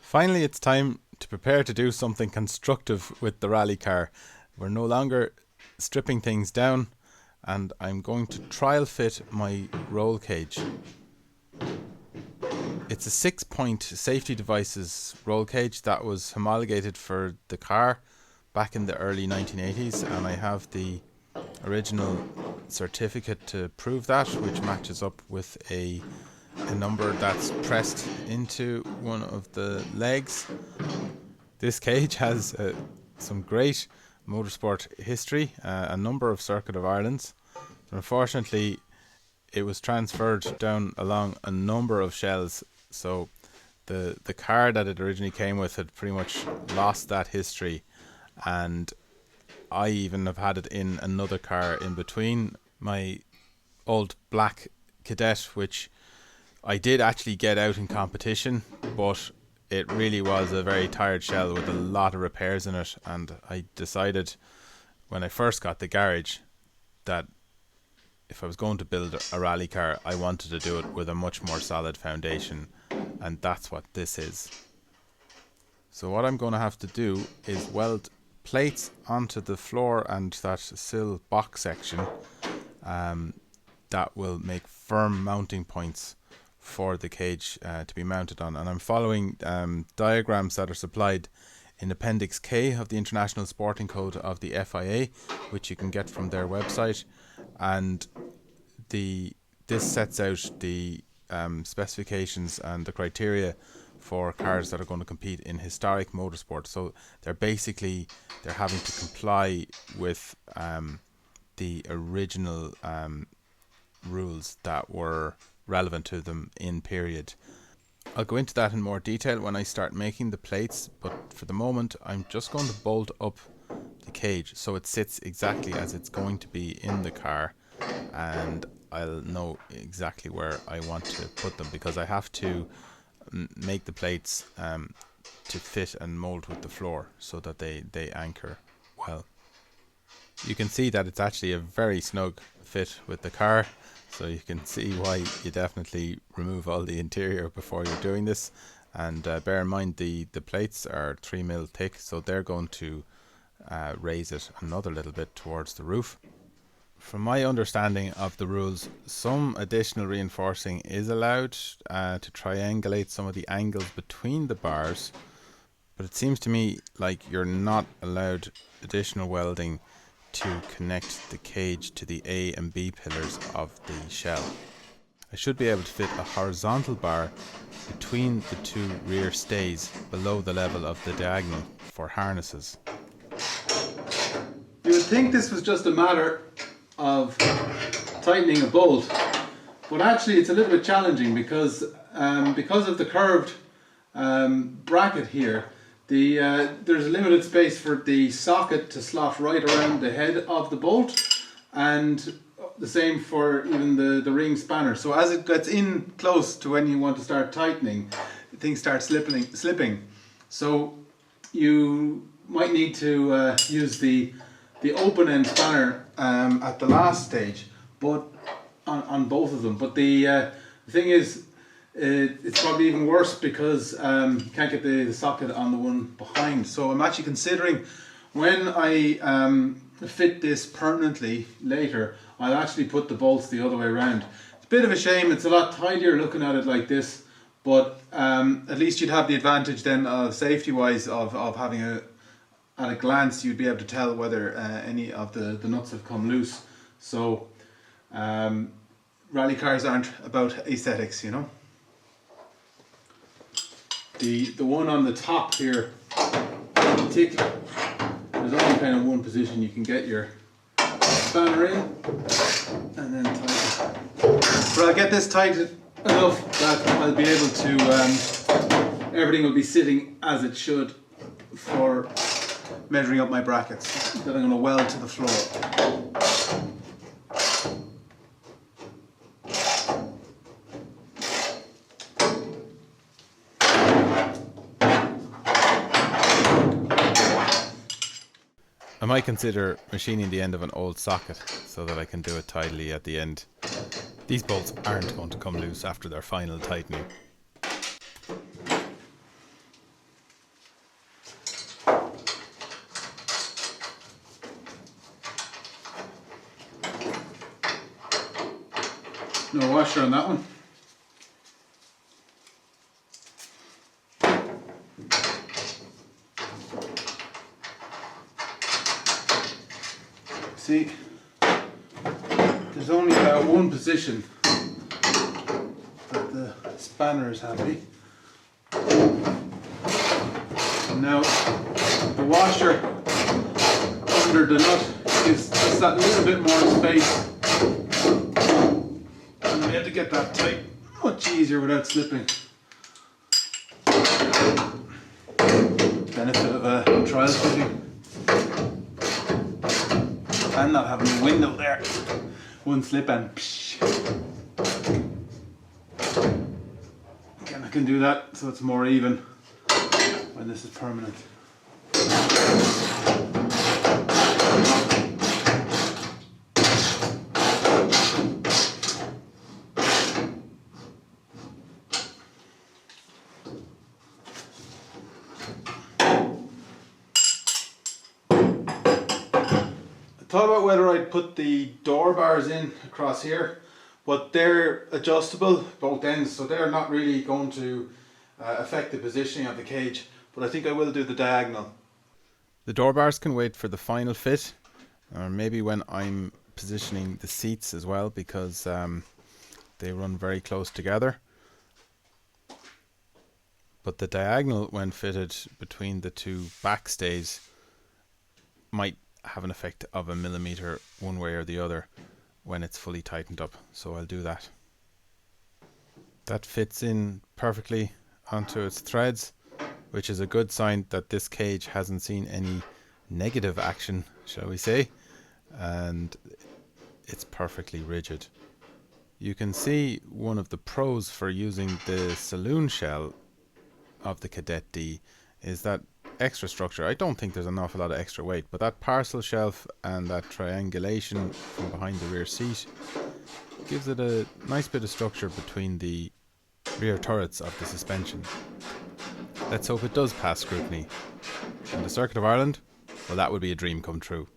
Finally, it's time to prepare to do something constructive with the rally car. We're no longer stripping things down, and I'm going to trial fit my roll cage. It's a 6-point safety devices roll cage that was homologated for the car back in the early 1980s, and I have the original certificate to prove that, which matches up with a number that's pressed into one of the legs. This cage has some great motorsport history, a number of Circuit of Irelands. Unfortunately, it was transferred down along a number of shells, so the car that it originally came with had pretty much lost that history, and I even have had it in another car in between. My old black Kadett, which I did actually get out in competition, but it really was a very tired shell with a lot of repairs in it, and I decided when I first got the garage that if I was going to build a rally car, I wanted to do it with a much more solid foundation, and that's what this is. So what I'm going to have to do is weld plates onto the floor and that sill box section that will make firm mounting points for the cage to be mounted on. And I'm following diagrams that are supplied in Appendix K of the International Sporting Code of the FIA, which you can get from their website, and this sets out the specifications and the criteria for cars that are going to compete in historic motorsport. So they're having to comply with the original rules that were relevant to them in period. I'll go into that in more detail when I start making the plates, but for the moment I'm just going to bolt up the cage so it sits exactly as it's going to be in the car, and I'll know exactly where I want to put them, because I have to make the plates to fit and mold with the floor so that they anchor well. You can see that it's actually a very snug fit with the car, so you can see why you definitely remove all the interior before you're doing this. And bear in mind the plates are 3mm thick, so they're going to raise it another little bit towards the roof. From my understanding of the rules, some additional reinforcing is allowed to triangulate some of the angles between the bars, but it seems to me like you're not allowed additional welding to connect the cage to the A and B pillars of the shell. I should be able to fit a horizontal bar between the two rear stays below the level of the diagonal for harnesses. You would think this was just a matter of tightening a bolt, but actually it's a little bit challenging because of the curved bracket here. There's a limited space for the socket to slot right around the head of the bolt, and the same for even the ring spanner. So as it gets in close to when you want to start tightening, things start slipping. So you might need to use the open end spanner at the last stage, but on both of them. But the thing is, it's probably even worse because you can't get the socket on the one behind. So I'm actually considering, when I fit this permanently later, I'll actually put the bolts the other way around. It's a bit of a shame, it's a lot tidier looking at it like this, but at least you'd have the advantage then of safety wise of having at a glance you'd be able to tell whether any of the nuts have come loose. So rally cars aren't about aesthetics, you know. The one on the top here in particular, there's only kind of one position you can get your spanner in and then tighten. But I'll get this tight enough that I'll be able to, everything will be sitting as it should for measuring up my brackets that I'm going to weld to the floor. I might consider machining the end of an old socket so that I can do it tidily at the end. These bolts aren't going to come loose after their final tightening. no washer on that one. See, there's only about one position that the spanner is happy. And now the washer under the nut gives just that little bit more space. And we have to get that tight much easier without slipping. Benefit of a trial fitting. And not having a window there. One slip and psh. Again, I can do that so it's more even when this is permanent. I thought about whether I'd put the door bars in across here, but they're adjustable both ends, so they're not really going to affect the positioning of the cage, but I think I will do the diagonal. The door bars can wait for the final fit, or maybe when I'm positioning the seats as well, because they run very close together. But the diagonal, when fitted between the two backstays, might have an effect of a millimeter one way or the other when it's fully tightened up, so I'll do that. That fits in perfectly onto its threads, which is a good sign that this cage hasn't seen any negative action, shall we say, and it's perfectly rigid. You can see one of the pros for using the saloon shell of the Kadett D is that extra structure. I don't think there's an awful lot of extra weight, but that parcel shelf and that triangulation from behind the rear seat gives it a nice bit of structure between the rear turrets of the suspension. Let's hope it does pass scrutiny. And the Circuit of Ireland, well, that would be a dream come true.